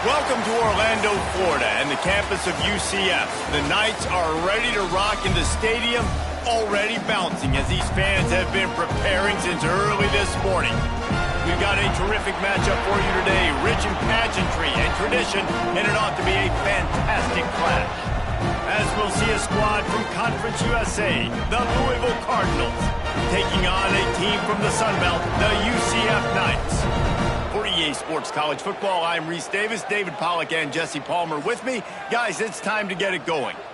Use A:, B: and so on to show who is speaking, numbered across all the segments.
A: Welcome to Orlando, Florida, and the campus of UCF. The Knights are ready to rock in the stadium, already bouncing as these fans have been preparing since early this morning. We've got a terrific matchup for you today, rich in pageantry and tradition, and it ought to be a fantastic clash. As we'll see a squad from Conference USA, the Louisville Cardinals, taking on a team from the Sun Belt, the UCF Knights. For EA Sports College Football, I'm Reese Davis, David Pollack, and Jesse Palmer with me. Guys, it's time to get it going. The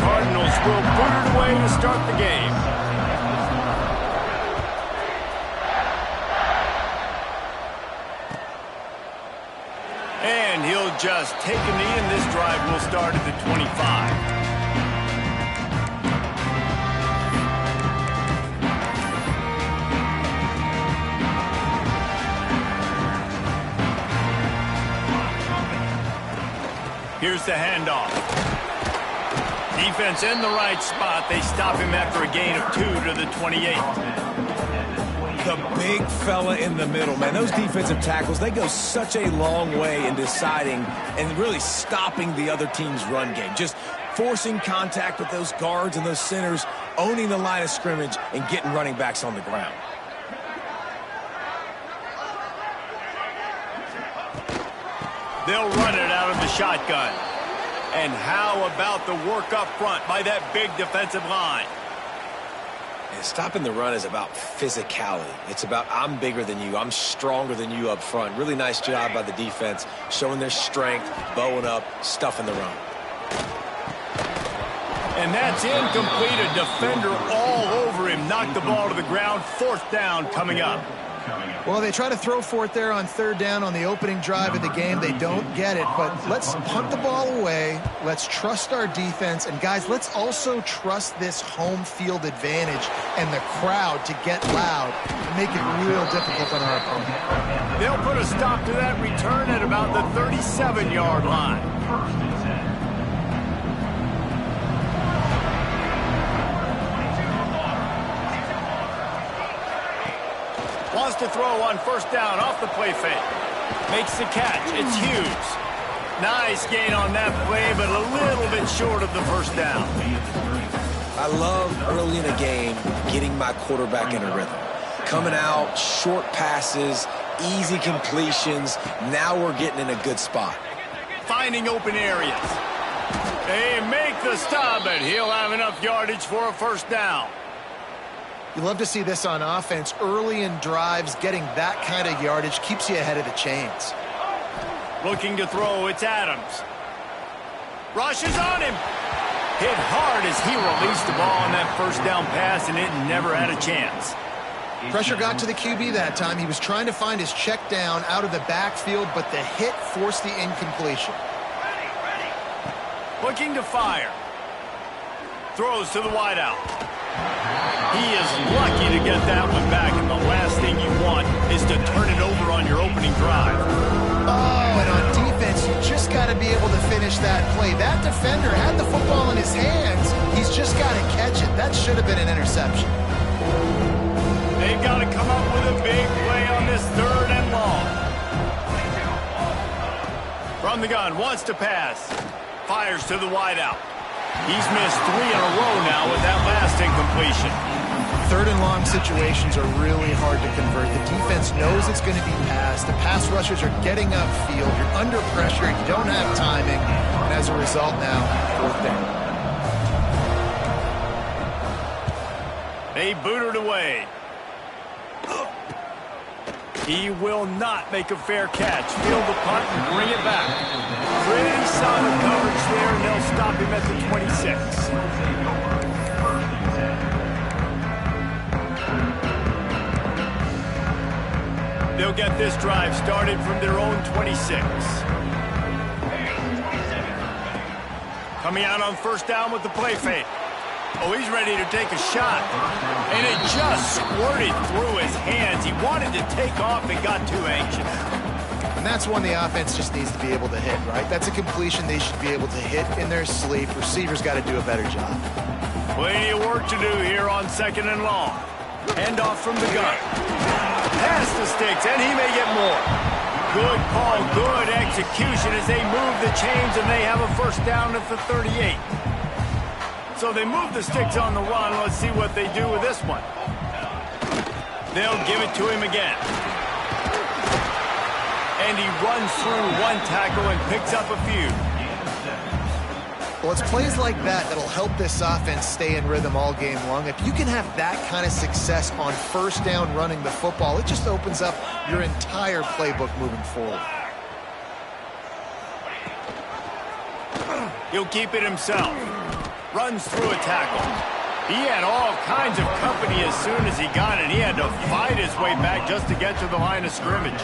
A: Cardinals will put it away to start the game. And he'll just take a knee, and this drive will start at the 25. Here's the handoff. Defense in the right spot. They stop him after a gain of 2 to the 28.
B: The big fella in the middle, man. Those defensive tackles, they go such a long way in deciding and really stopping the other team's run game. Just forcing contact with those guards and those centers, owning the line of scrimmage, and getting running backs on the ground.
A: They'll run it out of the shotgun. And how about the work up front by that big defensive line?
B: And stopping the run is about physicality. It's about I'm bigger than you, I'm stronger than you up front. Really nice job by the defense, showing their strength, bowing up, stuffing the run.
A: And that's incomplete. A defender all over him. Knocked the ball to the ground. 4th down coming up.
C: Well, they try to throw for it there on 3rd down on the opening drive of the game. They don't get it, but let's punt the ball away. Let's trust our defense. And, guys, let's also trust this home field advantage and the crowd to get loud and make it real difficult on our opponent.
A: They'll put a stop to that return at about the 37-yard line. Wants to throw on 1st down off the play fake. Makes the catch. It's Hughes. Nice gain on that play, but a little bit short of the 1st down.
B: I love early in a game getting my quarterback in a rhythm. Coming out, short passes, easy completions. Now we're getting in a good spot.
A: Finding open areas. They make the stop, but he'll have enough yardage for a 1st down.
C: You love to see this on offense. Early in drives, getting that kind of yardage keeps you ahead of the chains.
A: Looking to throw, it's Adams. Rushes on him. Hit hard as he released the ball on that 1st down pass, and it never had a chance.
C: Pressure got to the QB that time. He was trying to find his check down out of the backfield, but the hit forced the incompletion.
A: Looking to fire. Throws to the wideout. He is lucky to get that one back, and the last thing you want is to turn it over on your opening drive.
C: Oh, and on defense, you just got to be able to finish that play. That defender had the football in his hands. He's just got to catch it. That should have been an interception.
A: They've got to come up with a big play on this 3rd and long. From the gun, wants to pass. Fires to the wideout. He's missed 3 in a row now with that last incompletion.
C: 3rd and long situations are really hard to convert. The defense knows it's going to be passed. The pass rushers are getting upfield. You're under pressure. You don't have timing. And as a result now, 4th down.
A: They boot it away. He will not make a fair catch. Field the punt and bring it back. Pretty solid coverage there, and they'll stop him at the 26. They'll get this drive started from their own 26. Coming out on 1st down with the play fake. Oh, he's ready to take a shot. And it just squirted through his hands. He wanted to take off and got too anxious.
C: And that's one the offense just needs to be able to hit, right? That's a completion they should be able to hit in their sleep. Receivers got to do a better job.
A: Plenty of work to do here on 2nd and long. Handoff from the gun. Past the sticks, and he may get more. Good call, good execution as they move the chains, and they have a first down at the 38. So they move the sticks on the run. Let's see what they do with this one. They'll give it to him again. And he runs through one tackle and picks up a few.
C: Well, it's plays like that that'll help this offense stay in rhythm all game long. If you can have that kind of success on first down running the football, it just opens up your entire playbook moving forward.
A: He'll keep it himself. Runs through a tackle. He had all kinds of company as soon as he got it. He had to fight his way back just to get to the line of scrimmage.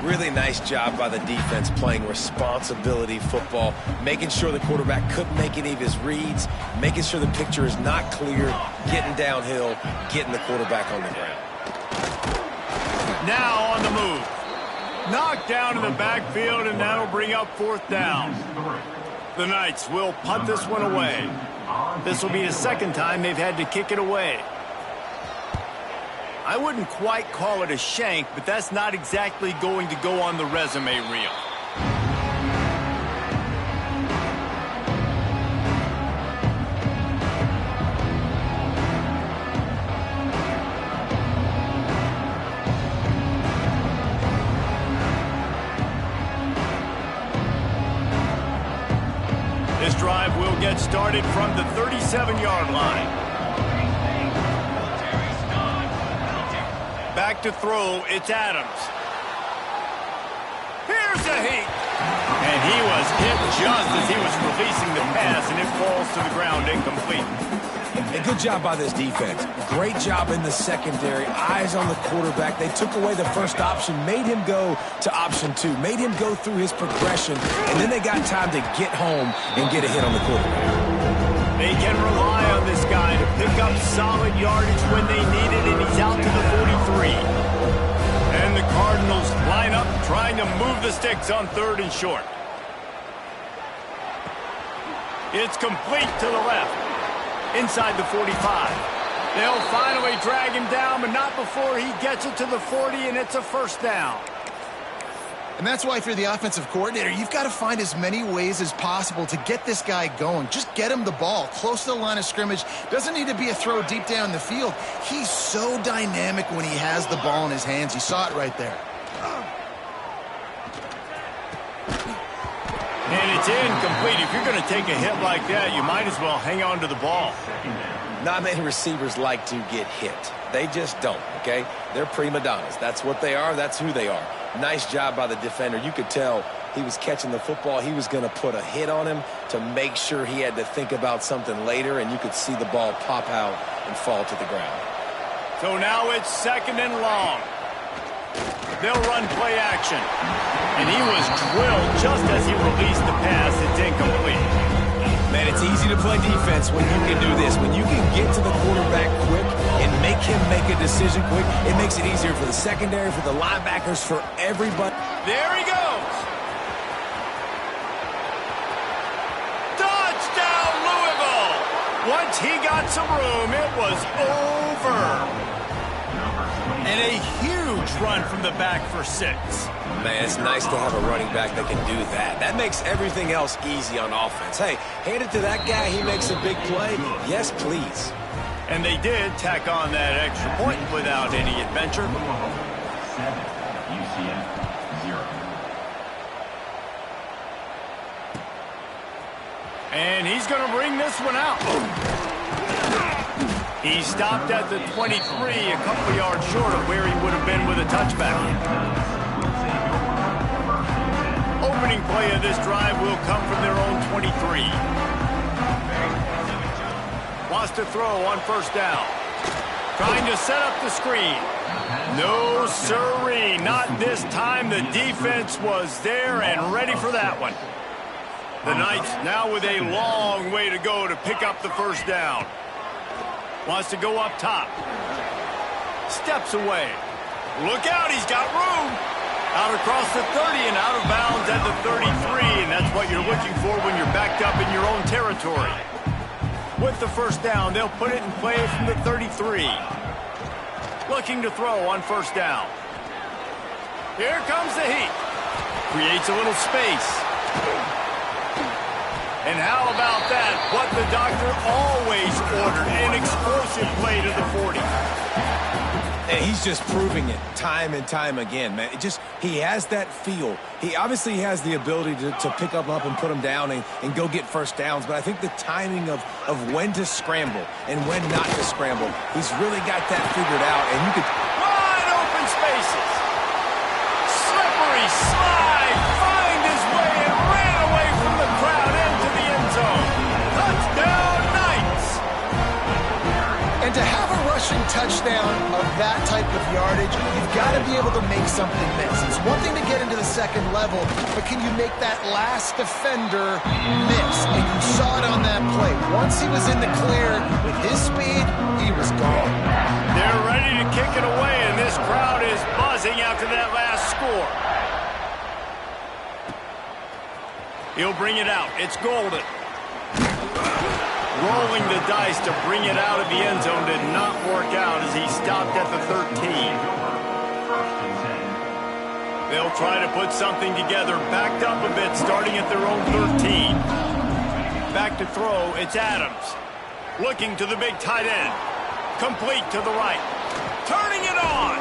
B: Really nice job by the defense playing responsibility football, making sure the quarterback couldn't make any of his reads, making sure the picture is not clear, getting downhill, getting the quarterback on the ground.
A: Now on the move. Knocked down in the backfield, and that'll bring up 4th down. The Knights will punt this one away. This will be the second time they've had to kick it away. I wouldn't quite call it a shank, but that's not exactly going to go on the resume reel. This drive will get started from the 37-yard line. Back to throw, it's Adams. Here's a heat. And he was hit just as he was releasing the pass, and it falls to the ground incomplete.
B: And good job by this defense. Great job in the secondary. Eyes on the quarterback. They took away the first option, made him go to option 2, made him go through his progression, and then they got time to get home and get a hit on the quarterback.
A: They can rely on this guy to pick up solid yardage when they need it, and he's out to the 43. And the Cardinals line up trying to move the sticks on 3rd and short. It's complete to the left. Inside the 45. They'll finally drag him down, but not before he gets it to the 40, and it's a first down.
C: And that's why if you're the offensive coordinator, you've got to find as many ways as possible to get this guy going. Just get him the ball close to the line of scrimmage. Doesn't need to be a throw deep down the field. He's so dynamic when he has the ball in his hands. You saw it right there.
A: And it's incomplete. If you're going to take a hit like that, you might as well hang on to the ball.
B: Not many receivers like to get hit. They just don't, okay? They're prima donnas. That's what they are. That's who they are. Nice job by the defender. You could tell he was catching the football. He was going to put a hit on him to make sure he had to think about something later, and you could see the ball pop out and fall to the ground.
A: So now it's 2nd and long. They'll run play action. And he was drilled just as he released the pass. It's incomplete.
B: Man, it's easy to play defense when you can do this. When you can get to the quarterback quick and make him make a decision quick, it makes it easier for the secondary, for the linebackers, for everybody.
A: There he goes. Touchdown, Louisville. Once he got some room, it was over. And a huge run from the back for 6.
B: Man, it's nice to have a running back that can do that. That makes everything else easy on offense. Hey, hand it to that guy. He makes a big play. Yes, please.
A: And they did tack on that extra point without any adventure.
D: 7, UCF 0.
A: And he's going to bring this one out. He stopped at the 23, a couple yards short of where he would have been with a touchback. Opening play of this drive will come from their own 23. Wants to throw on first down. Trying to set up the screen. No siree, not this time. The defense was there and ready for that one. The Knights now with a long way to go to pick up the first down. Wants to go up top. Steps away. Look out, he's got room. Out across the 30 and out of bounds at the 33, and that's what you're looking for when you're backed up in your own territory. With the first down, they'll put it in play from the 33. Looking to throw on first down. Here comes the heat. Creates a little space. And how about that? What the doctor always ordered, an explosive play to the 40.
B: And he's just proving it time and time again, man. He has that feel. He obviously has the ability to pick up and put them down and go get first downs. But I think the timing of when to scramble and when not to scramble, he's really got that figured out. And you could...
A: Wide open spaces. Slippery slide. Find his way and ran away from the crowd into the end zone. Touchdown, Knights.
C: And to have a rushing touchdown of that type of yardage, you've got to be able to make something miss. It's one thing to get into the second level, but can you make that last defender miss? And you saw it on that play. Once he was in the clear with his speed, he was gone.
A: They're ready to kick it away, and this crowd is buzzing after that last score. He'll bring it out. It's Golden. Rolling the dice to bring it out of the end zone did not work out as he stopped at the 13. They'll try to put something together, backed up a bit, starting at their own 13. Back to throw, it's Adams. Looking to the big tight end. Complete to the right. Turning it on.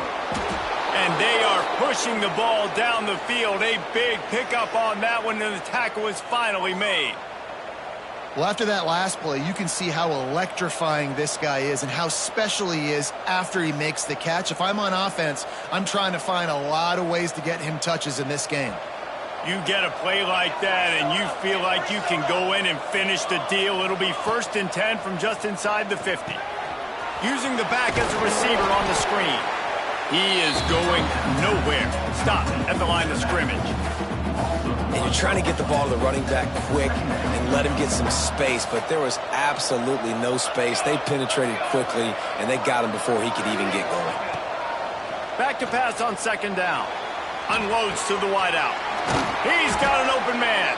A: And they are pushing the ball down the field. A big pickup on that one, and the tackle is finally made.
C: Well, after that last play, you can see how electrifying this guy is and how special he is after he makes the catch. If I'm on offense, I'm trying to find a lot of ways to get him touches in this game.
A: You get a play like that and you feel like you can go in and finish the deal. It'll be 1st and 10 from just inside the 50. Using the back as a receiver on the screen. He is going nowhere. Stop at the line of scrimmage.
B: And you're trying to get the ball to the running back quick and let him get some space, but there was absolutely no space. They penetrated quickly, and they got him before he could even get going.
A: Back to pass on second down. Unloads to the wideout. He's got an open man.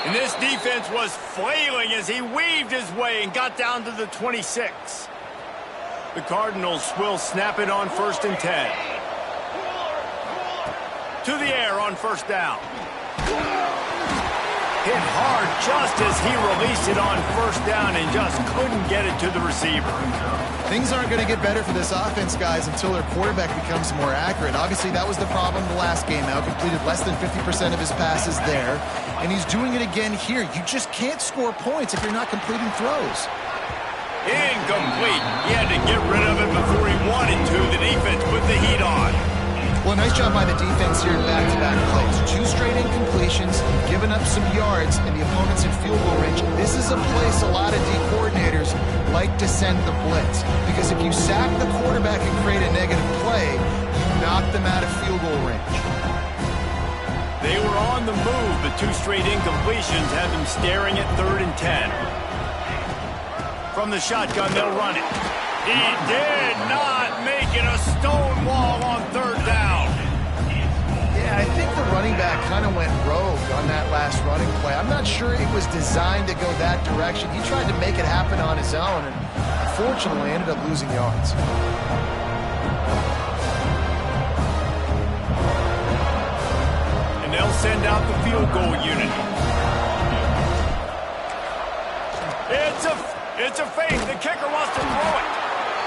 A: And this defense was flailing as he weaved his way and got down to the 26. The Cardinals will snap it on 1st and 10. To the air on first down. Hit hard just as he released it on first down and just couldn't get it to the receiver.
C: Things aren't going to get better for this offense, guys, until their quarterback becomes more accurate. Obviously, that was the problem the last game out. Completed less than 50% of his passes there, and he's doing it again here. You just can't score points if you're not completing throws.
A: Incomplete. He had to get rid of it before he wanted to. The defense put the heat on.
C: Well, nice job by the defense here in back-to-back plays. 2 straight incompletions, giving up some yards, and the opponent's in field goal range. This is a place a lot of D coordinators like to send the blitz, because if you sack the quarterback and create a negative play, you knock them out of field goal range.
A: They were on the move, but 2 straight incompletions have them staring at 3rd and 10. From the shotgun, they'll run it. He did not make it. A stone wall on 3rd down.
C: Yeah, I think the running back kind of went rogue on that last running play. I'm not sure it was designed to go that direction. He tried to make it happen on his own, and unfortunately ended up losing yards.
A: And they'll send out the field goal unit. It's a fake. The kicker wants to throw it.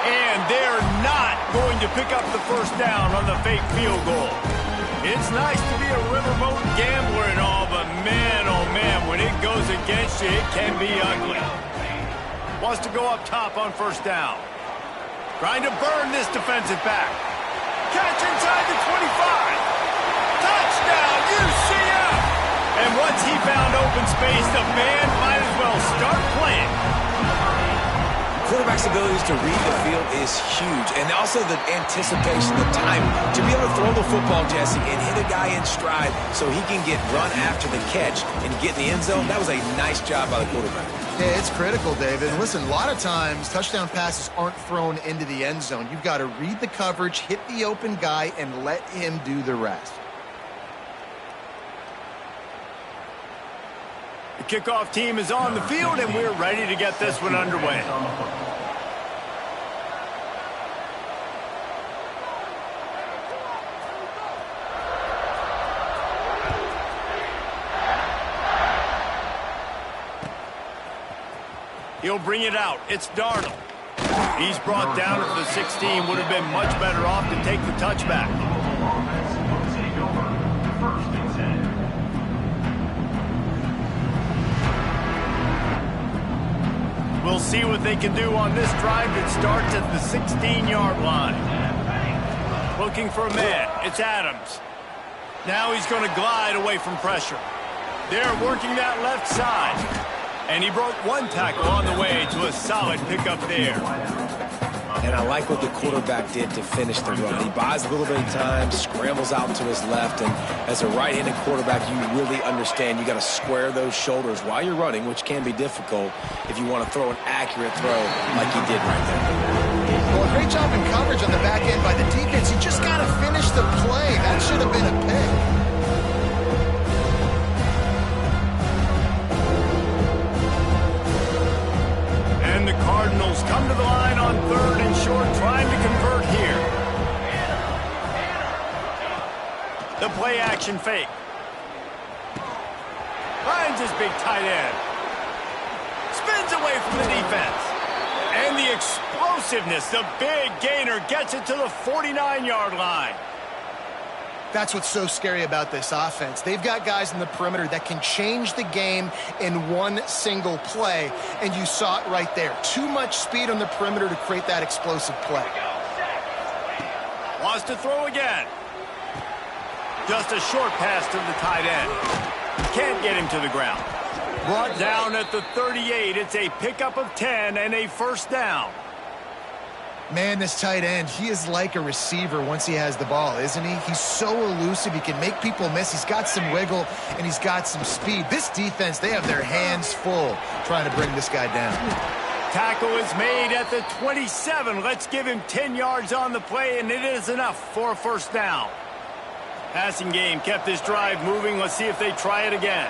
A: And they're not going to pick up the first down on the fake field goal. It's nice to be a riverboat gambler and all, but man, oh man, when it goes against you, it can be ugly. Wants to go up top on first down. Trying to burn this defensive back. Catch inside the 25. Touchdown, UCF! And once he found open space, the band might as well start playing.
B: Quarterback's abilities to read the field is huge, and also the anticipation, the time to be able to throw the football, Jesse, and hit a guy in stride so he can get run after the catch and get in the end zone. That was a nice job by the quarterback.
C: Yeah, it's critical, David. And listen, a lot of times touchdown passes aren't thrown into the end zone. You've got to read the coverage, hit the open guy, and let him do the rest.
A: The kickoff team is on the field, and we're ready to get this one underway. He'll bring it out. It's Darnold. He's brought down at the 16. Would have been much better off to take the touchback. We'll see what they can do on this drive that starts at the 16-yard line. Looking for a man. It's Adams. Now he's going to glide away from pressure. They're working that left side. And he broke one tackle on the way to a solid pickup there.
B: And I like what the quarterback did to finish the run. He buys a little bit of time, scrambles out to his left, and as a right-handed quarterback, you really understand you got to square those shoulders while you're running, which can be difficult if you want to throw an accurate throw like he did right there.
C: Well, great job in coverage on the back end by the defense. You just got to finish the play. That should have been a pick.
A: The Cardinals come to the line on 3rd and short, trying to convert here. The play action fake. Finds his big tight end. Spins away from the defense. And the explosiveness, the big gainer gets it to the 49-yard line.
C: That's what's so scary about this offense. They've got guys in the perimeter that can change the game in one single play, and you saw it right there. Too much speed on the perimeter to create that explosive play.
A: Wants to throw again. Just a short pass to the tight end. Can't get him to the ground. Brought down at the 38. It's a pickup of 10 and a first down.
C: Man, this tight end, he is like a receiver once he has the ball, isn't he? He's so elusive. He can make people miss. He's got some wiggle, and he's got some speed. This defense, they have their hands full trying to bring this guy down.
A: Tackle is made at the 27. Let's give him 10 yards on the play, and it is enough for a first down. Passing game kept this drive moving. Let's see if they try it again.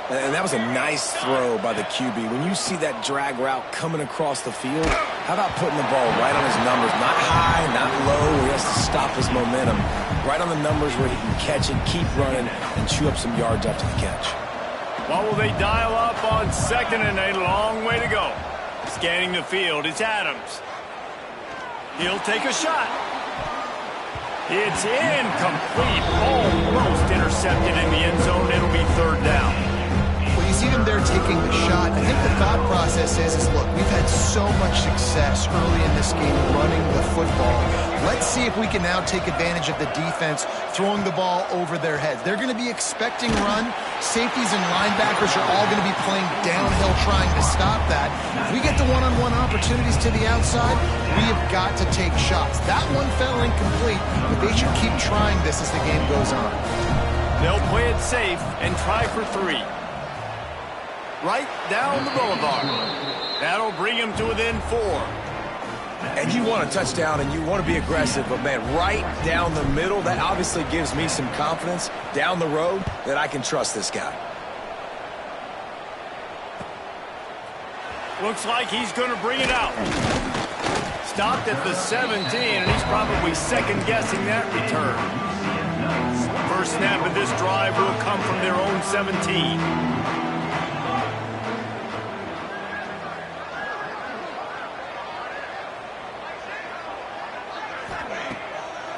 B: And that was a nice throw by the QB. When you see that drag route coming across the field, how about putting the ball right on his numbers? Not high, not low, where he has to stop his momentum. Right on the numbers where he can catch it, keep running, and chew up some yards after the catch.
A: What will they dial up on 2nd and a long way to go? Scanning the field, it's Adams. He'll take a shot. It's incomplete. Almost intercepted in the end zone. It'll be 3rd down.
C: You see them there taking the shot. I think the thought process is look, we've had so much success early in this game running the football. Let's see if we can now take advantage of the defense throwing the ball over their heads. They're going to be expecting run. Safeties and linebackers are all going to be playing downhill trying to stop that. If we get the one-on-one opportunities to the outside, we have got to take shots. That one fell incomplete, but they should keep trying this as the game goes on.
A: They'll play it safe and try for 3. Right down the boulevard. That'll bring him to within 4.
B: And you want a touchdown and you want to be aggressive, but man, right down the middle, that obviously gives me some confidence down the road that I can trust this guy.
A: Looks like he's going to bring it out. Stopped at the 17, and he's probably second-guessing that return. First snap of this drive will come from their own 17.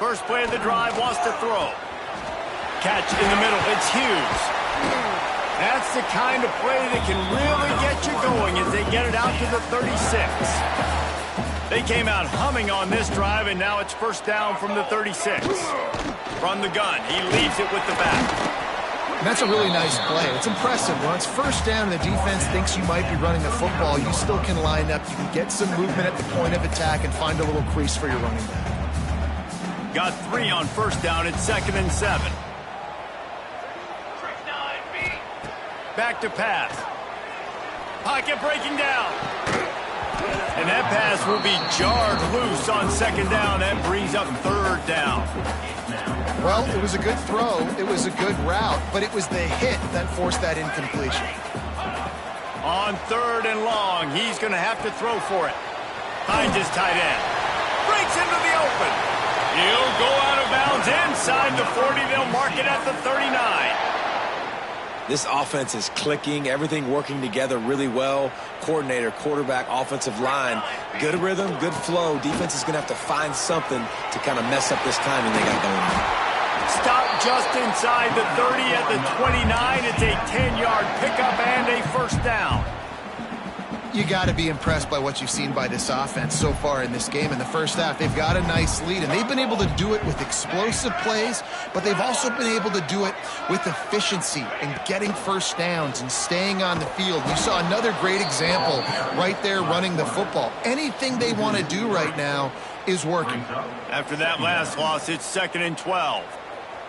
A: First play of the drive, wants to throw. Catch in the middle, it's Hughes. That's the kind of play that can really get you going as they get it out to the 36. They came out humming on this drive, and now it's first down from the 36. From the gun, he leaves it with the back.
C: And that's a really nice play. It's impressive. When it's first down and the defense thinks you might be running the football, you still can line up. You can get some movement at the point of attack and find a little crease for your running back.
A: Got 3 on first down. It's 2nd and 7. Back to pass. Pocket breaking down. And that pass will be jarred loose on 2nd down. That brings up 3rd down.
C: Well, it was a good throw. It was a good route, but it was the hit that forced that incompletion.
A: On 3rd and long, he's going to have to throw for it. Finds his tight end. Breaks into the open. He'll go out of bounds inside the 40. They'll mark it at the 39.
B: This offense is clicking, everything working together really well. Coordinator, quarterback, offensive line, good rhythm, good flow. Defense is going to have to find something to kind of mess up this timing they got going on.
A: Stop just inside the 30 at the 29. It's a 10-yard pickup and a first down.
C: You got to be impressed by what you've seen by this offense so far in this game. In the first half, they've got a nice lead, and they've been able to do it with explosive plays, but they've also been able to do it with efficiency and getting first downs and staying on the field. You saw another great example right there running the football. Anything they want to do right now is working.
A: After that last loss, it's 2nd and 12.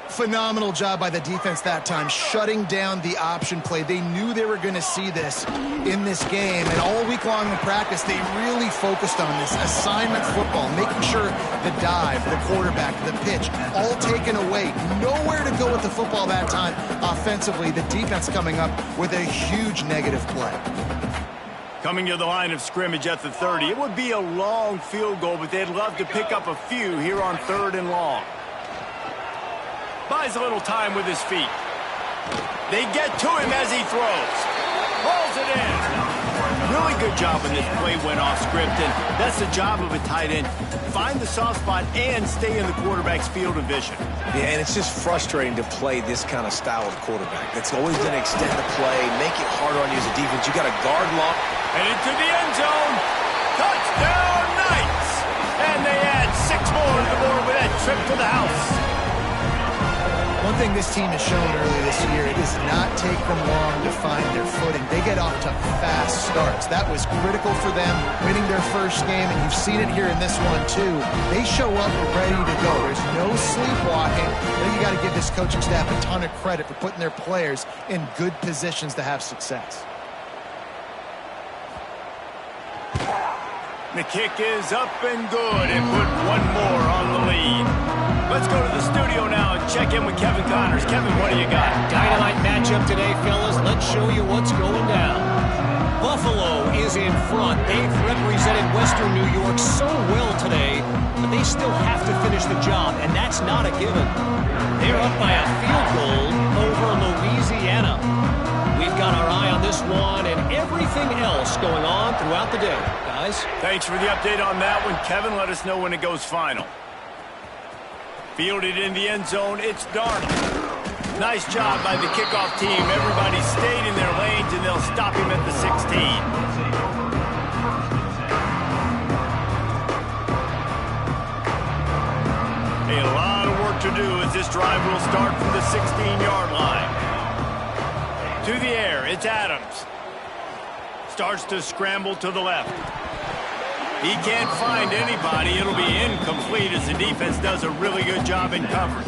C: Phenomenal job by the defense that time, shutting down the option play. They knew they were going to see this in this game, and all week long in practice, they really focused on this assignment football, making sure the dive, the quarterback, the pitch, all taken away. Nowhere to go with the football that time offensively. The defense coming up with a huge negative play.
A: Coming to the line of scrimmage at the 30. It would be a long field goal, but they'd love to pick up a few here on 3rd and long. Buys a little time with his feet. They get to him as he throws. Rolls it in. Really good job when this play went off script, and that's the job of a tight end. Find the soft spot and stay in the quarterback's field of vision.
B: Yeah, and it's just frustrating to play this kind of style of quarterback. That's always going to extend the play, make it harder on you as a defense. You got to guard long.
A: And into the end zone. Touchdown, Knights! And they add 6 more to the board with that trip to the house.
C: One thing this team has shown early this year, it does not take them long to find their footing. They get off to fast starts. That was critical for them, winning their first game, and you've seen it here in this one too. They show up ready to go. There's no sleepwalking. Then you got to give this coaching staff a ton of credit for putting their players in good positions to have success.
A: The kick is up and good, and put one more on the lead. Let's go to the studio now and check in with Kevin Connors. Kevin, what do you got?
D: Dynamite matchup today, fellas. Let's show you what's going down. Buffalo is in front. They've represented Western New York so well today, but they still have to finish the job, and that's not a given. They're up by a field goal over Louisiana. We've got our eye on this one and everything else going on throughout the day. Guys?
A: Thanks for the update on that one, Kevin. Let us know when it goes final. Fielded in the end zone, it's Darnold. Nice job by the kickoff team. Everybody stayed in their lanes, and they'll stop him at the 16. A lot of work to do as this drive will start from the 16-yard line. To the air, it's Adams. Starts to scramble to the left. He can't find anybody. It'll be incomplete as the defense does a really good job in coverage.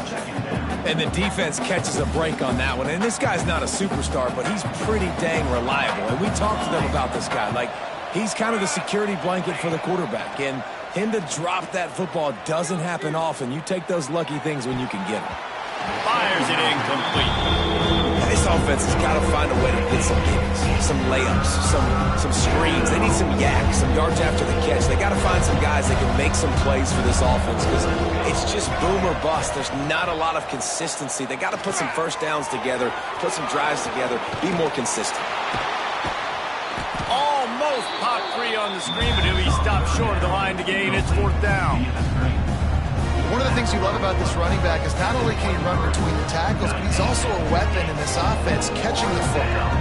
B: And the defense catches a break on that one. And this guy's not a superstar, but he's pretty dang reliable. And we talked to them about this guy. Like, he's kind of the security blanket for the quarterback. And him to drop that football doesn't happen often. You take those lucky things when you can get them.
A: Fires it incomplete.
B: This offense has got to find a way to get some games, some layups, some screens. They need some yak, some yards after the catch. They got to find some guys that can make some plays for this offense because it's just boom or bust. There's not a lot of consistency. They got to put some first downs together, put some drives together, be more consistent.
A: Almost popped free on the screen, but he'll be stopped short of the line to gain. It's 4th down.
C: One of the things you love about this running back is not only can he run between the tackles, but he's also a weapon in this offense, catching the football.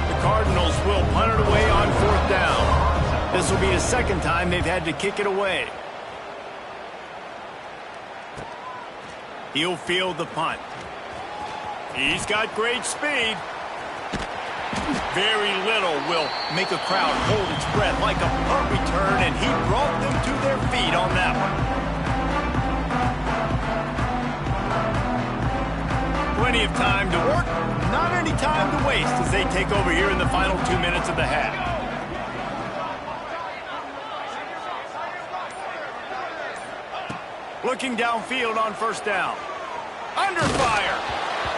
A: The Cardinals will punt it away on 4th down. This will be the second time they've had to kick it away. He'll field the punt. He's got great speed. Very little will make a crowd hold its breath like a punt return, and he brought them to their feet on that one. Plenty of time to work, not any time to waste as they take over here in the final 2 minutes of the half. Looking downfield on 1st down. Under fire.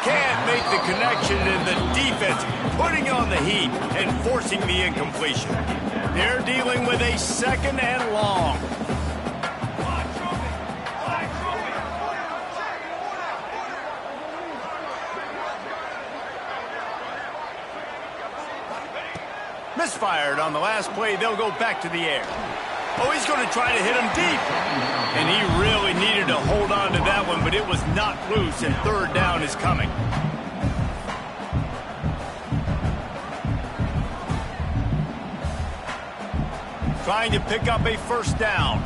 A: Can't make the connection, and the defense putting on the heat and forcing the incompletion. They're dealing with a second and long. Misfired on the last play. They'll go back to the air. Oh, he's going to try to hit him deep. And he really needed to hold on to that one, but it was not loose, and third down is coming. Trying to pick up a first down.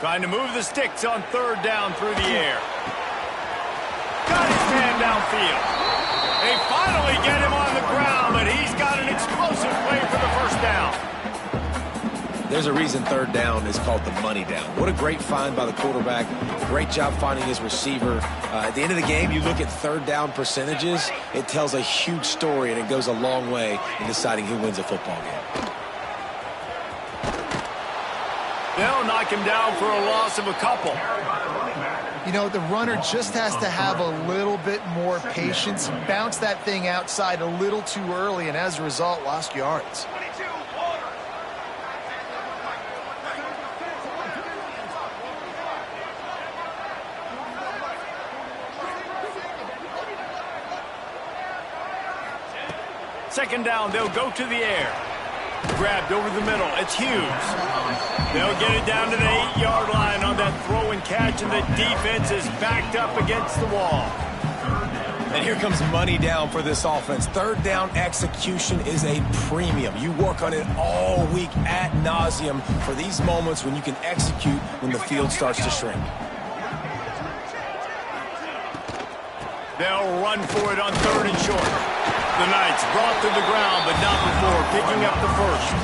A: Trying to move the sticks on third down through the air. Got his man downfield. They finally get him on the ground, but he's got an explosive play for the first down.
B: There's a reason third down is called the money down. What a great find by the quarterback. Great job finding his receiver. At the end of the game, you look at third down percentages. It tells a huge story, and it goes a long way in deciding who wins a football game.
A: They'll knock him down for a loss of a couple.
C: You know, the runner just has to have a little bit more patience. Bounce that thing outside a little too early, and as a result, lost yards.
A: Second down, they'll go to the air. Grabbed over the middle. It's Hughes. They'll get it down to the 8-yard line on that throw and catch, and the defense is backed up against the wall.
B: And here comes money down for this offense. Third down execution is a premium. You work on it all week ad nauseum for these moments when you can execute when the field starts to shrink.
A: They'll run for it on third and short. The Knights brought to the ground, but not before picking up the first.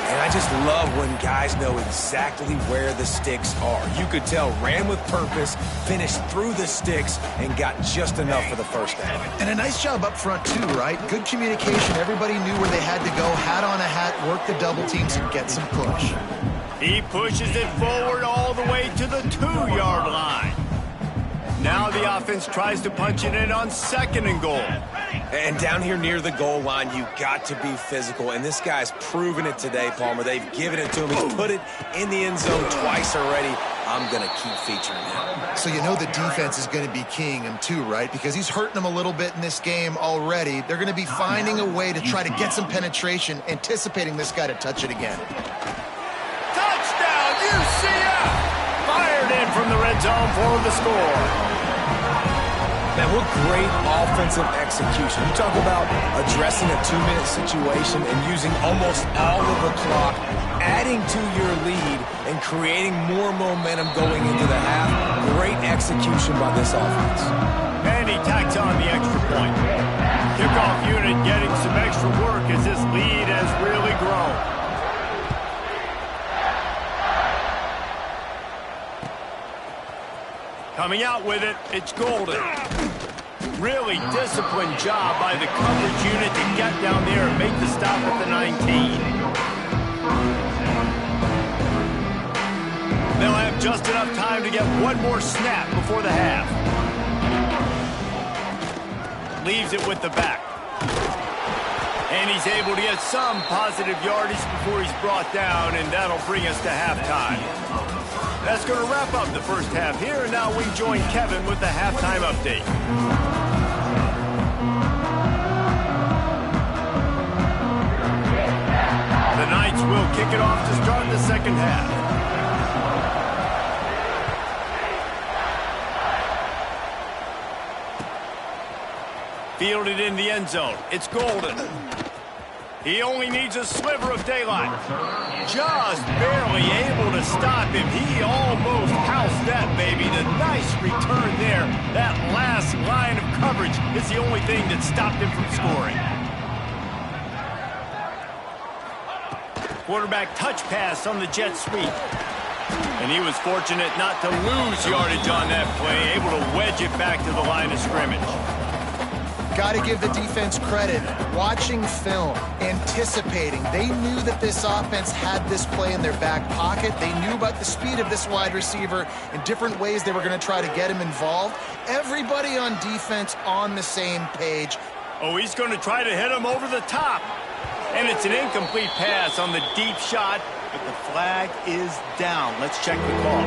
B: And I just love when guys know exactly where the sticks are. You could tell ran with purpose, finished through the sticks, and got just enough for the first down.
C: And a nice job up front, too, right? Good communication. Everybody knew where they had to go. Hat on a hat, work the double teams, and get some push.
A: He pushes it forward all the way to the 2-yard line. Now the offense tries to punch it in on second and goal.
B: And down here near the goal line, you got to be physical. And this guy's proven it today, Palmer. They've given it to him. He's put it in the end zone twice already. I'm going to keep featuring him.
C: So you know the defense is going to be keying him too, right? Because he's hurting them a little bit in this game already. They're going to be finding a way to try to get some penetration, anticipating this guy to touch it again.
A: Touchdown, UCF! Fired in from the red zone for the score.
B: Man, what great offensive execution. You talk about addressing a 2-minute situation and using almost all of the clock, adding to your lead, and creating more momentum going into the half. Great execution by this offense.
A: And he tacks on the extra point. Kickoff unit getting some extra work as this lead has really grown. Coming out with it, it's Golden. Really disciplined job by the coverage unit to get down there and make the stop at the 19. They'll have just enough time to get one more snap before the half. Leaves it with the back. And he's able to get some positive yardage before he's brought down, and that'll bring us to halftime. That's going to wrap up the first half here, and now we join Kevin with the halftime update. The Knights will kick it off to start the second half. Fielded in the end zone. It's Golden. He only needs a sliver of daylight. Just barely able to stop him. He almost housed that baby. The nice return there. That last line of coverage is the only thing that stopped him from scoring. Quarterback touch pass on the jet sweep. And he was fortunate not to lose yardage on that play, able to wedge it back to the line of scrimmage.
C: got to give the defense credit. Watching film, anticipating. They knew that this offense had this play in their back pocket. They knew about the speed of this wide receiver in different ways they were going to try to get him involved. Everybody on defense on the same page.
A: Oh, he's going to try to hit him over the top. And it's an incomplete pass on the deep shot, but the flag is down. Let's check the call.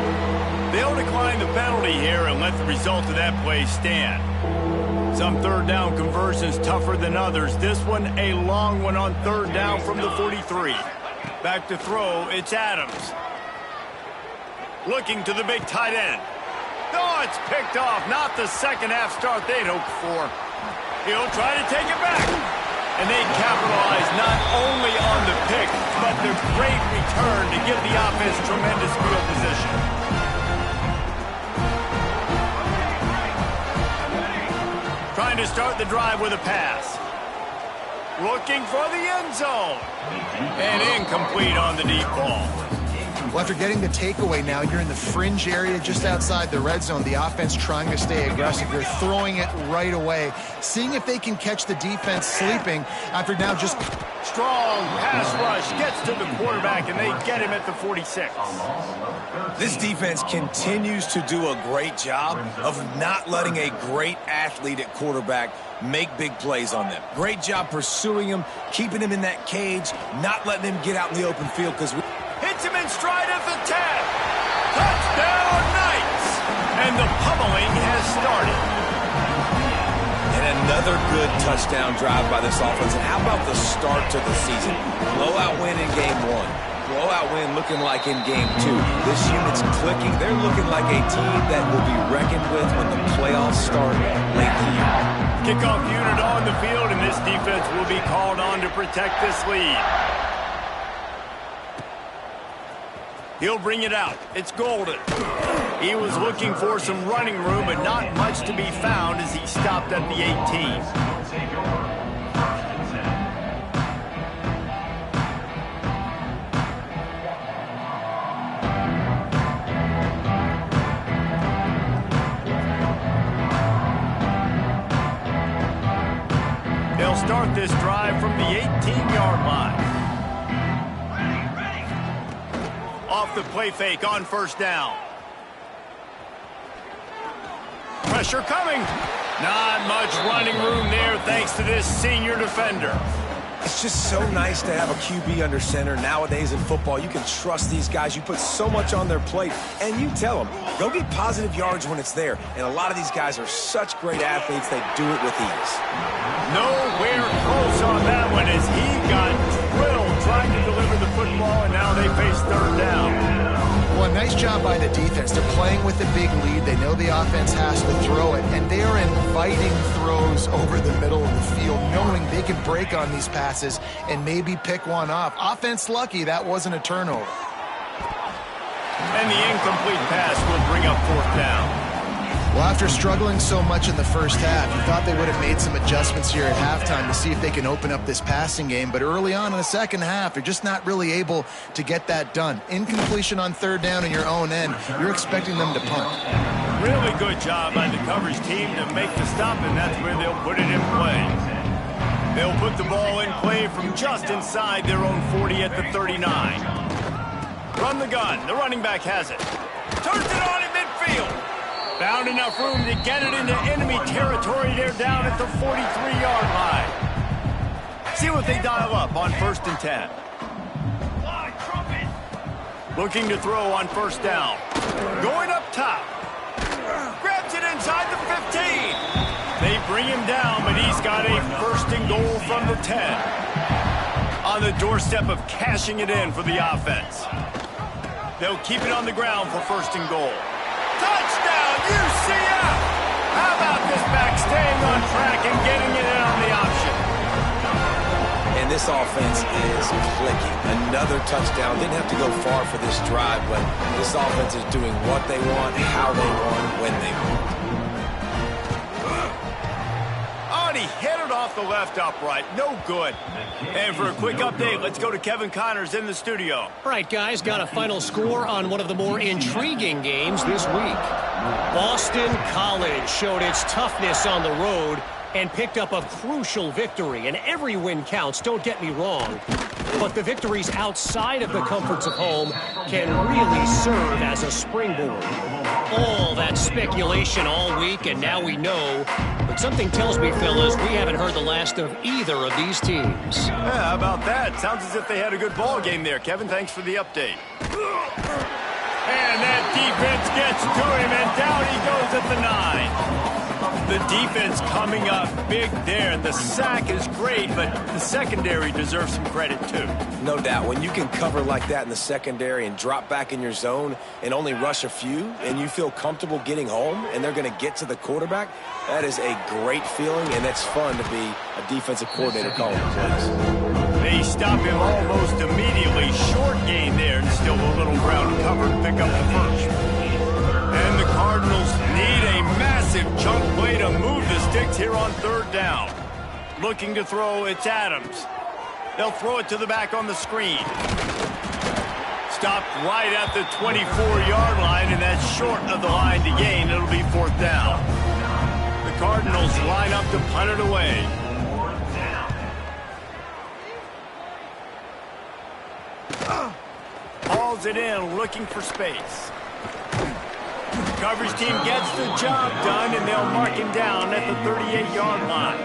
A: They'll decline the penalty here and let the result of that play stand. Some third down conversions tougher than others. This one a long one on third down from the 43. Back to throw, it's Adams. Looking to the big tight end. Oh, it's picked off. Not the second half start they'd hoped for. He'll try to take it back. And they capitalize not only on the pick, but the great return to give the offense tremendous field position. Trying to start the drive with a pass. Looking for the end zone. And incomplete on the deep ball.
C: Well, after getting the takeaway now, you're in the fringe area just outside the red zone. The offense trying to stay aggressive. They're throwing it right away, seeing if they can catch the defense sleeping after now just...
A: Strong pass rush gets to the quarterback, and they get him at the 46.
B: This defense continues to do a great job of not letting a great athlete at quarterback make big plays on them. Great job pursuing him, keeping him in that cage, not letting him get out in the open field because...
A: Hits him in stride at the 10. Touchdown, Knights! And the pummeling has started.
B: And another good touchdown drive by this offense. And how about the start to the season? Blowout win in game 1. Blowout win looking like in game 2. This unit's clicking. They're looking like a team that will be reckoned with when the playoffs start late in the year.
A: Kickoff unit on the field, and this defense will be called on to protect this lead. He'll bring it out. It's Golden. He was looking for some running room, but not much to be found as he stopped at the 18. They'll start this drive from the 18-yard line. Off the play fake on first down. Pressure coming. Not much running room there thanks to this senior defender.
B: It's just so nice to have a QB under center. Nowadays in football, you can trust these guys. You put so much on their plate, and you tell them, go get positive yards when it's there. And a lot of these guys are such great athletes, they do it with ease.
A: Nowhere close on that one as he got drilled trying to deliver the football, and now they face third down.
C: Well, nice job by the defense. They're playing with a big lead. They know the offense has to throw it, and they are inviting throws over the middle of the field, knowing they can break on these passes and maybe pick one off. Offense lucky that wasn't a turnover.
A: And the incomplete pass will bring up fourth down.
C: Well, after struggling so much in the first half, you thought they would have made some adjustments here at halftime to see if they can open up this passing game. But early on in the second half, they're just not really able to get that done. Incompletion on third down in your own end, you're expecting them to punt.
A: Really good job by the coverage team to make the stop, and that's where they'll put it in play. They'll put the ball in play from just inside their own 40 at the 39. From the gun, the running back has it. Turns it on in midfield. Found enough room to get it into enemy territory. They're down at the 43-yard line. See what they dial up on 1st and 10. Looking to throw on first down. Going up top. Grabs it inside the 15. They bring him down, but he's got a 1st and goal from the 10. On the doorstep of cashing it in for the offense. They'll keep it on the ground for 1st and goal. Touchdown, UCF! How about this back staying on track and getting it in on the option?
B: And this offense is clicking. Another touchdown. Didn't have to go far for this drive, but this offense is doing what they want, how they want, when they want.
A: Oh, and he hit it off the left upright. No good. And for a quick update, let's go to Kevin Connors in the studio.
D: All right, guys, got a final score on one of the more intriguing games this week. Boston College showed its toughness on the road and picked up a crucial victory. And every win counts, don't get me wrong. But the victories outside of the comforts of home can really serve as a springboard. All that speculation all week, and now we know. But something tells me, fellas, we haven't heard the last of either of these teams.
A: Yeah, how about that? Sounds as if they had a good ball game there. Kevin, thanks for the update. And that defense gets to him, and down he goes at the 9. The defense coming up big there, and the sack is great, but the secondary deserves some credit too.
B: No doubt. When you can cover like that in the secondary and drop back in your zone and only rush a few, and you feel comfortable getting home, and they're going to get to the quarterback, that is a great feeling, and it's fun to be a defensive coordinator calling the plays.
A: They stop him almost immediately. Short gain there, and still a little ground cover to pick up the first. And the Cardinals need a massive chunk play to move the sticks here on 3rd down. Looking to throw, it's Adams. They'll throw it to the back on the screen. Stopped right at the 24-yard line, and that's short of the line to gain. It'll be 4th down. The Cardinals line up to punt it away. Hauls it in, looking for space. Coverage team gets the job done, and they'll mark him down at the 38-yard line.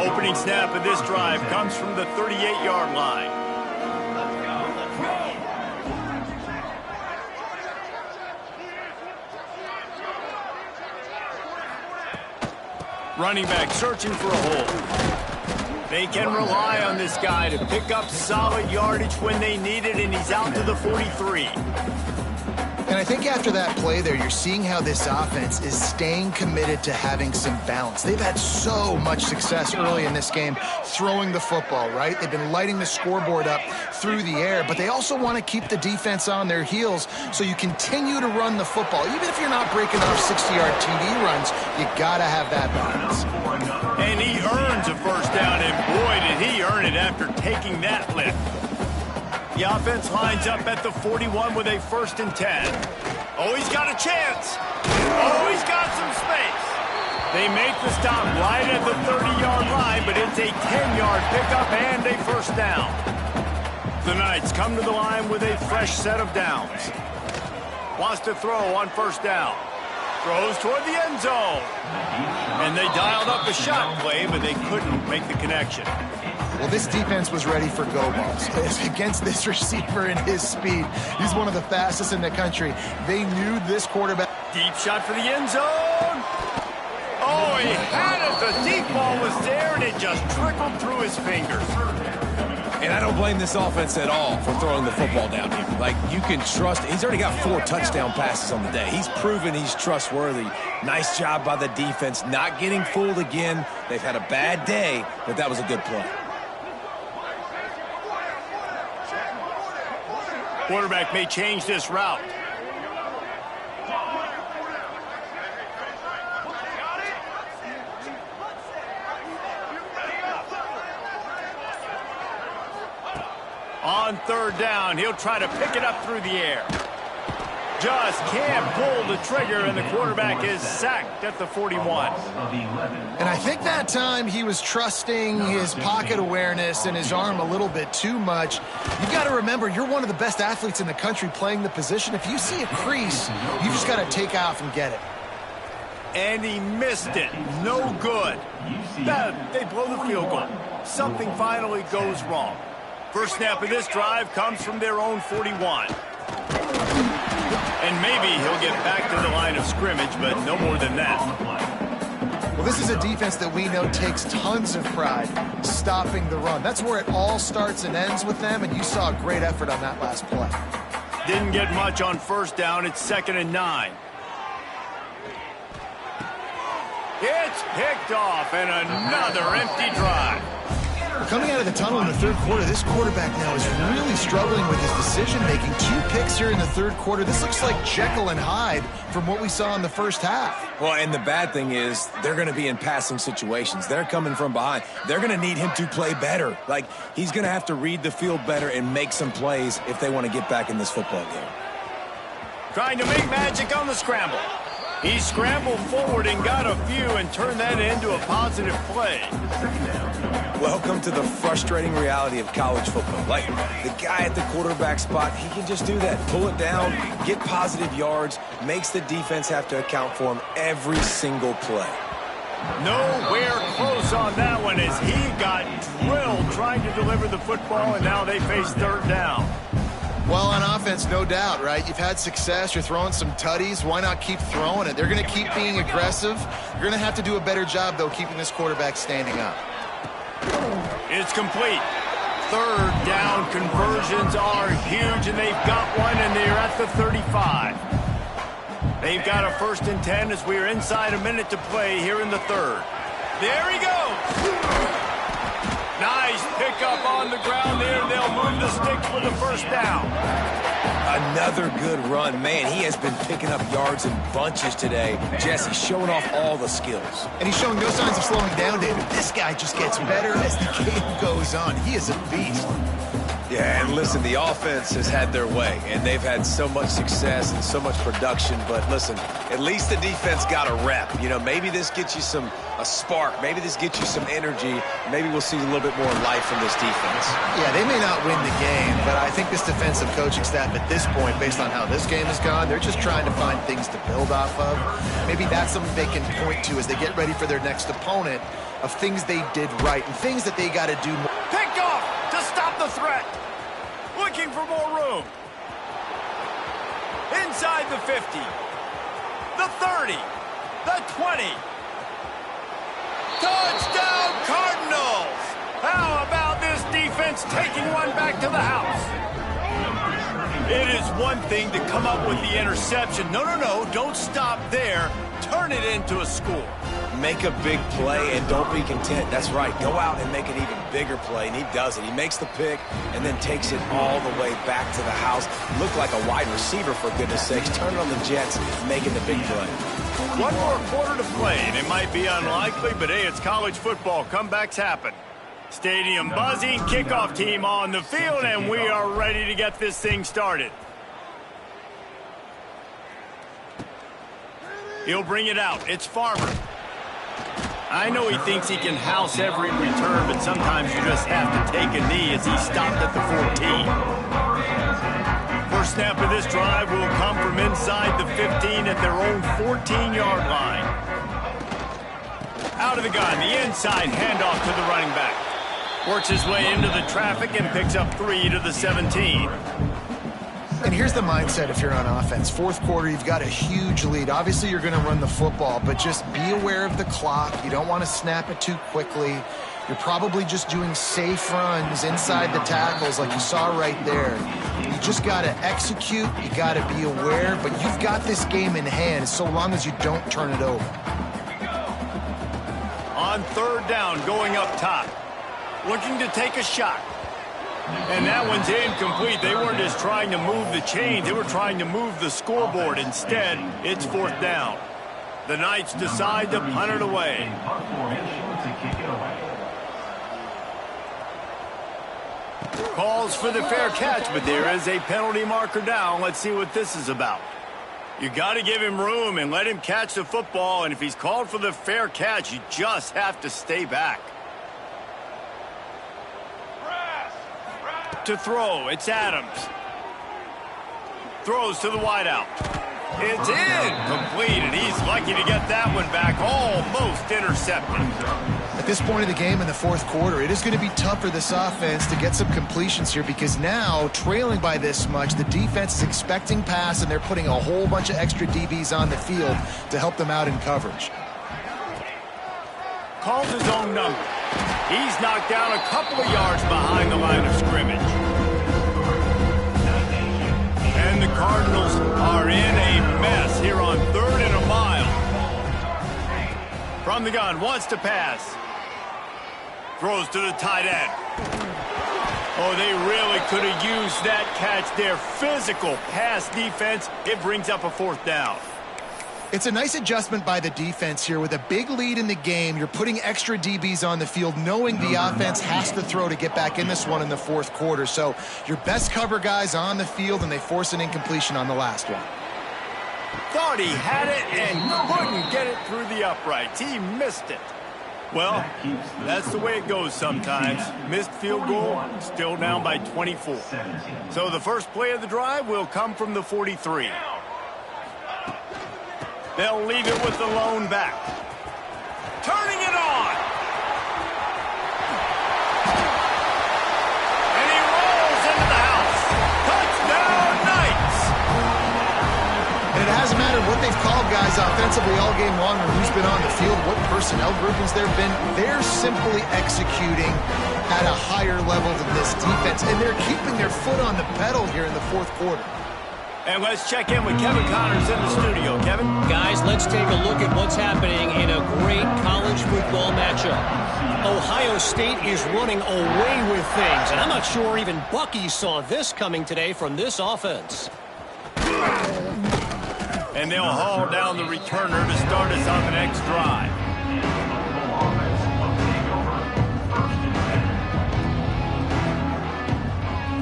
A: Opening snap of this drive comes from the 38-yard line. Running back searching for a hole. They can rely on this guy to pick up solid yardage when they need it, and he's out to the 43.
C: And I think after that play there, you're seeing how this offense is staying committed to having some balance. They've had so much success early in this game throwing the football, right? They've been lighting the scoreboard up through the air, but they also want to keep the defense on their heels so you continue to run the football. Even if you're not breaking off 60-yard TD runs, you got to have that balance.
A: And he earns a first down, and boy, did he earn it after taking that lift. The offense lines up at the 41 with a 1st and 10. Oh, he's got a chance. Oh, he's got some space. They make the stop right at the 30-yard line, but it's a 10-yard pickup and a 1st down. The Knights come to the line with a fresh set of downs. Wants to throw on 1st down. Throws toward the end zone. And they dialed up the shot play, but they couldn't make the connection.
C: Well, this defense was ready for go balls. Against this receiver and his speed, he's one of the fastest in the country. They knew this quarterback.
A: Deep shot for the end zone. Oh, he had it. The deep ball was there, and it just trickled through his fingers.
B: And I don't blame this offense at all for throwing the football down here. Like, you can trust. He's already got 4 touchdown passes on the day. He's proven he's trustworthy. Nice job by the defense, not getting fooled again. They've had a bad day, but that was a good play.
A: Quarterback may change this route. On 3rd down, he'll try to pick it up through the air. Just can't pull the trigger, and the quarterback is sacked at the 41.
C: And I think that time he was trusting his pocket awareness and his arm a little bit too much. You've got to remember, you're one of the best athletes in the country playing the position. If you see a crease, you just got to take off and get it.
A: And he missed it. No good. They blow the field goal. Something finally goes wrong. First snap of this drive comes from their own 41. And maybe he'll get back to the line of scrimmage, but no more than that.
C: Well, this is a defense that we know takes tons of pride stopping the run. That's where it all starts and ends with them, and you saw a great effort on that last play.
A: Didn't get much on 1st down. It's 2nd and 9. It's picked off, and another empty drive.
C: Coming out of the tunnel in the 3rd quarter, this quarterback now is really struggling with his decision-making. 2 picks here in the 3rd quarter. This looks like Jekyll and Hyde from what we saw in the 1st half.
B: Well, and the bad thing is they're going to be in passing situations. They're coming from behind. They're going to need him to play better. Like, he's going to have to read the field better and make some plays if they want to get back in this football game.
A: Trying to make magic on the scramble. He scrambled forward and got a few and turned that into a positive play.
B: Welcome to the frustrating reality of college football. Like, the guy at the quarterback spot, he can just do that. Pull it down, get positive yards, makes the defense have to account for him every single play.
A: Nowhere close on that one as he got drilled trying to deliver the football, and now they face third down.
C: Well, on offense, no doubt, right? You've had success. You're throwing some tutties. Why not keep throwing it? They're going to keep being aggressive. You're going to have to do a better job, though, keeping this quarterback standing up.
A: It's complete. Third down conversions are huge, and they've got one, and they're at the 35. They've got a 1st and 10 as we are inside a minute to play here in the third. There he goes. Nice pickup on the ground there. They'll move the sticks for the 1st down.
B: Another good run. Man, he has been picking up yards in bunches today. Jesse showing off all the skills.
C: And he's showing no signs of slowing down, David. This guy just gets better as the game goes on. He is a beast.
B: Yeah, and listen, the offense has had their way, and they've had so much success and so much production. But listen, at least the defense got a rep. You know, maybe this gets you a spark. Maybe this gets you some energy. Maybe we'll see a little bit more life from this defense.
C: Yeah, they may not win the game, but I think this defensive coaching staff at this point, based on how this game has gone, they're just trying to find things to build off of. Maybe that's something they can point to as they get ready for their next opponent of things they did right and things that they got to do more.
A: Picked off to stop the threat. Looking for more room. Inside the 50. The 30. The 20. Touchdown Cardinals! How about this defense taking one back to the house? It is one thing to come up with the interception. No, don't stop there. Turn it into a score.
B: Make a big play and don't be content. That's right. Go out and make an even bigger play, and he does it. He makes the pick and then takes it all the way back to the house. Looked like a wide receiver, for goodness sakes. Turn it on the Jets, making the big play.
A: One more quarter to play, and it might be unlikely, but hey, it's college football. Comebacks happen. Stadium buzzing, kickoff team on the field, and we are ready to get this thing started. He'll bring it out. It's Farmer. I know he thinks he can house every return, but sometimes you just have to take a knee as he stopped at the 14. First snap of this drive will come from inside the 15 at their own 14-yard line. Out of the gun, the inside handoff to the running back. Works his way into the traffic and picks up 3 to the 17.
C: And here's the mindset if you're on offense. Fourth quarter, you've got a huge lead. Obviously, you're going to run the football, but just be aware of the clock. You don't want to snap it too quickly. You're probably just doing safe runs inside the tackles like you saw right there. You just got to execute. You got to be aware, but you've got this game in hand so long as you don't turn it over.
A: On third down, going up top. Looking to take a shot. And that one's incomplete. They weren't just trying to move the chains. They were trying to move the scoreboard. Instead, it's fourth down. The Knights decide to punt it away. Calls for the fair catch, but there is a penalty marker down. Let's see what this is about. You got to give him room and let him catch the football. And if he's called for the fair catch, you just have to stay back. To throw, it's Adams. Throws to the wideout. It's incomplete, and he's lucky to get that one back, almost intercepted.
C: At this point of the game in the fourth quarter, it is going to be tough for this offense to get some completions here because now, trailing by this much, the defense is expecting pass, and they're putting a whole bunch of extra DBs on the field to help them out in coverage.
A: Calls his own number. He's knocked down a couple of yards behind the line of scrimmage. And the Cardinals are in a mess here on 3rd and a mile. From the gun, wants to pass. Throws to the tight end. Oh, they really could have used that catch there. Physical pass defense. It brings up a fourth down.
C: It's a nice adjustment by the defense here. With a big lead in the game, you're putting extra DBs on the field, knowing the offense has to throw to get back in this one in the fourth quarter. So your best cover guys on the field, and they force an incompletion on the last one.
A: Thought he had it and couldn't get it through the uprights. He missed it. Well, that's the way it goes sometimes. Missed field goal, still down by 24. So the first play of the drive will come from the 43. They'll leave it with the lone back. Turning it on. And he rolls into the house. Touchdown, Knights.
C: And it hasn't mattered what they've called guys offensively all game long or who's been on the field, what personnel groupings there have been. They're simply executing at a higher level than this defense, and they're keeping their foot on the pedal here in the fourth quarter.
A: And let's check in with Kevin Connors in the studio. Kevin?
D: Guys, let's take a look at what's happening in a great college football matchup. Ohio State is running away with things, and I'm not sure even Bucky saw this coming today from this offense.
A: And they'll haul down the returner to start us on the next drive.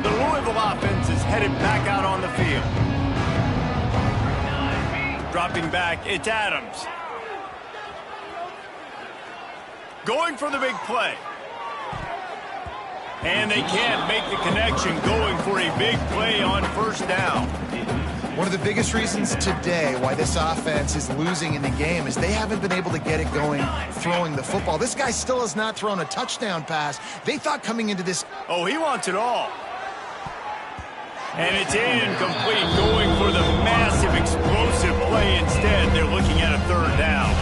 A: The Louisville offense is headed back out on the field. Dropping back, it's Adams. Going for the big play. And they can't make the connection, going for a big play on first down.
C: One of the biggest reasons today why this offense is losing in the game is they haven't been able to get it going throwing the football. This guy still has not thrown a touchdown pass. They thought coming into this...
A: Oh, he wants it all. And it's incomplete, going for the massive explosive play instead. They're looking at a third down.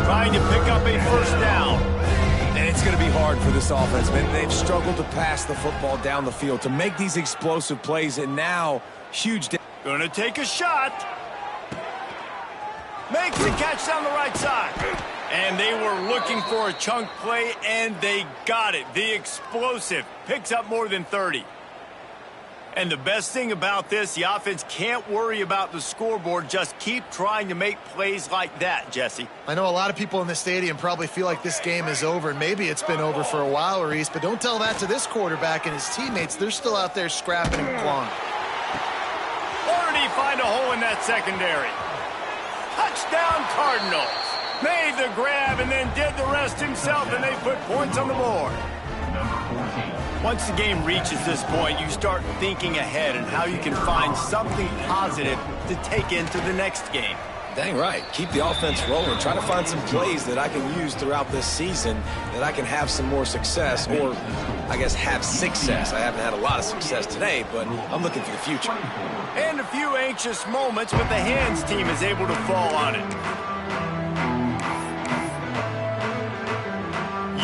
A: Trying to pick up a first down.
B: And it's going to be hard for this offense, man. They've struggled to pass the football down the field, to make these explosive plays, and now huge...
A: Gonna take a shot. Makes the catch down the right side. And they were looking for a chunk play, and they got it. The explosive picks up more than 30. And the best thing about this, the offense can't worry about the scoreboard. Just keep trying to make plays like that, Jesse.
C: I know a lot of people in the stadium probably feel like this game is over, and maybe it's been over for a while, Reese, but don't tell that to this quarterback and his teammates. They're still out there scrapping and clawing.
A: Or did he find a hole in that secondary? Touchdown, Cardinals. Made the grab and then did the rest himself, and they put points on the board. Once the game reaches this point, you start thinking ahead and how you can find something positive to take into the next game.
B: Dang right. Keep the offense rolling. Try to find some plays that I can use throughout this season that I can have some more success, or I guess have success. I haven't had a lot of success today, but I'm looking for the future.
A: And a few anxious moments, but the hands team is able to fall on it.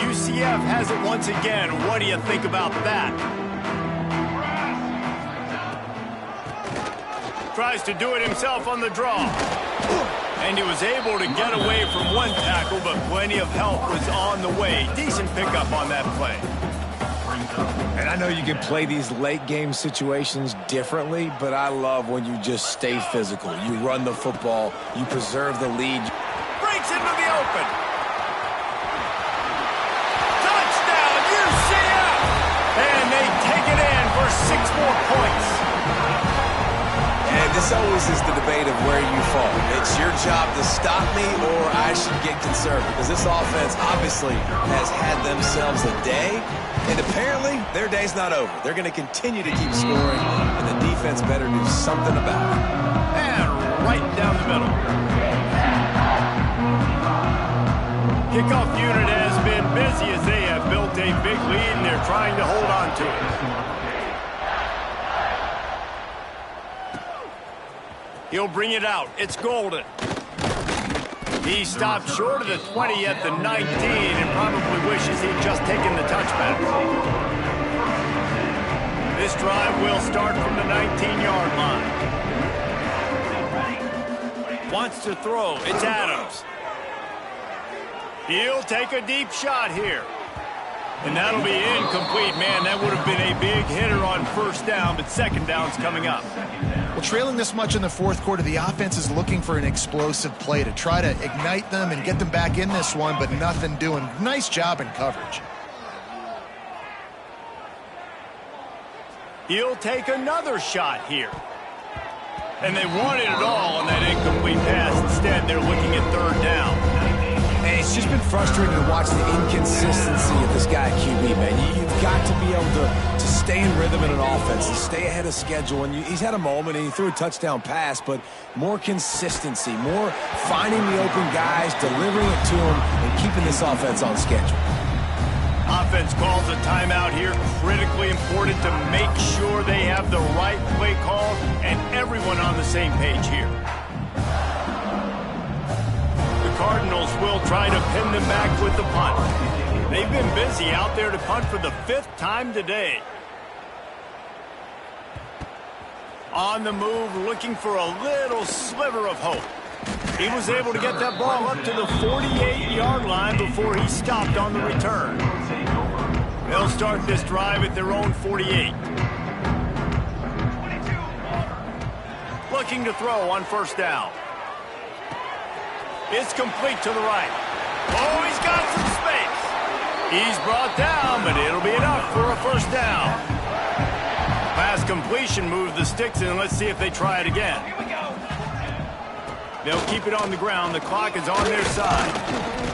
A: UCF has it once again. What do you think about that? Tries to do it himself on the draw. And he was able to get away from one tackle, but plenty of help was on the way. Decent pickup on that play.
B: And I know you can play these late game situations differently, but I love when you just stay physical. You run the football, you preserve the lead.
A: Breaks into the open. Touchdown, UCF! And they take it in for 6 more points.
B: And this always is the debate of where you fall. It's your job to stop me, or I should get conservative, because this offense obviously has had themselves a day, and apparently their day's not over. They're going to continue to keep scoring, and the defense better do something about it.
A: And right down the middle. Kickoff unit has been busy as they have built a big lead, and they're trying to hold on to it. He'll bring it out. It's Golden. He stopped short of the 20 at the 19 and probably wishes he'd just taken the touchback. This drive will start from the 19-yard line. Wants to throw. It's Adams. He'll take a deep shot here. And that'll be incomplete. Man, that would have been a big hitter on first down, but second down's coming up.
C: Well, trailing this much in the fourth quarter, the offense is looking for an explosive play to try to ignite them and get them back in this one, but nothing doing. Nice job in coverage.
A: He'll take another shot here. And they wanted it all on that incomplete pass. Instead, they're looking at third down.
B: And it's just been frustrating to watch the inconsistency of this guy at QB, man. You've got to be able to stay in rhythm in an offense and stay ahead of schedule. And he's had a moment, and he threw a touchdown pass, but more consistency, more finding the open guys, delivering it to them, and keeping this offense on schedule.
A: Offense calls a timeout here. Critically important to make sure they have the right play call and everyone on the same page here. The Cardinals will try to pin them back with the punt. They've been busy out there to punt for the 5th time today. On the move, looking for a little sliver of hope. He was able to get that ball up to the 48-yard line before he stopped on the return. They'll start this drive at their own 48. Looking to throw on first down. It's complete to the right. Oh, he's got some space. He's brought down, but it'll be enough for a first down. Pass completion moved the sticks in. Let's see if they try it again. They'll keep it on the ground. The clock is on their side.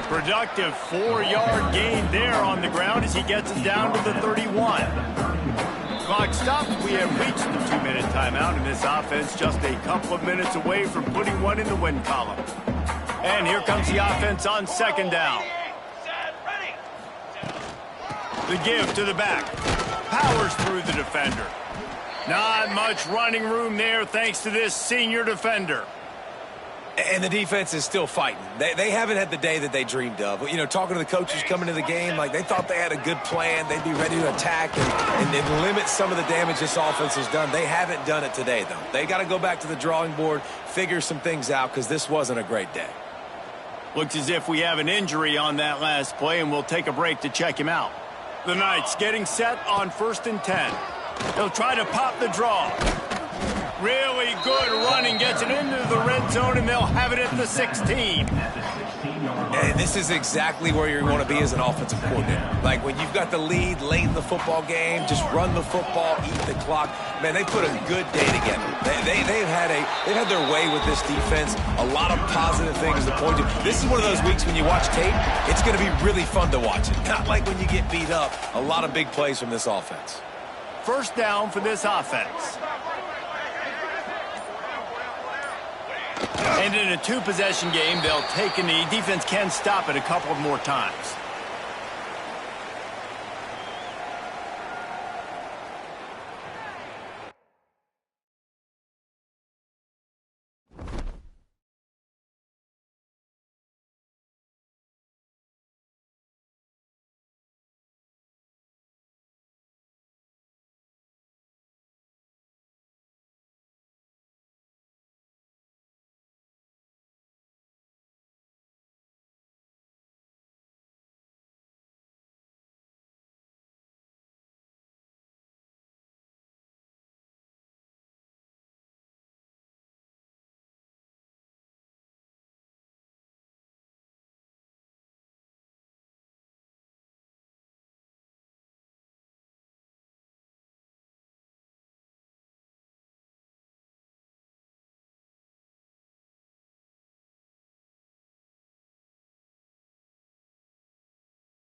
A: Productive 4-yard gain there on the ground as he gets it down to the 31. Clock stopped. We have reached the 2-minute timeout, and this offense just a couple of minutes away from putting one in the win column. And here comes the offense on second down. The give to the back. Powers through the defender. Not much running room there thanks to this senior defender.
B: And the defense is still fighting. They haven't had the day that they dreamed of. You know, talking to the coaches coming to the game, like they thought they had a good plan. They'd be ready to attack and limit some of the damage this offense has done. They haven't done it today, though. They got to go back to the drawing board, figure some things out, because this wasn't a great day.
A: Looks as if we have an injury on that last play, and we'll take a break to check him out. The Knights getting set on 1st and 10. They'll try to pop the draw. Really good running, gets it into the red zone, and they'll have it at the 16.
B: And this is exactly where you want to be as an offensive coordinator. Like when you've got the lead late in the football game, just run the football, eat the clock. Man, they put a good day together. They've had their way with this defense. A lot of positive things to point to. This is one of those weeks when you watch tape, it's going to be really fun to watch it. Not like when you get beat up. A lot of big plays from this offense.
A: First down for this offense. And in a 2-possession game, they'll take a knee. Defense can stop it a couple of more times.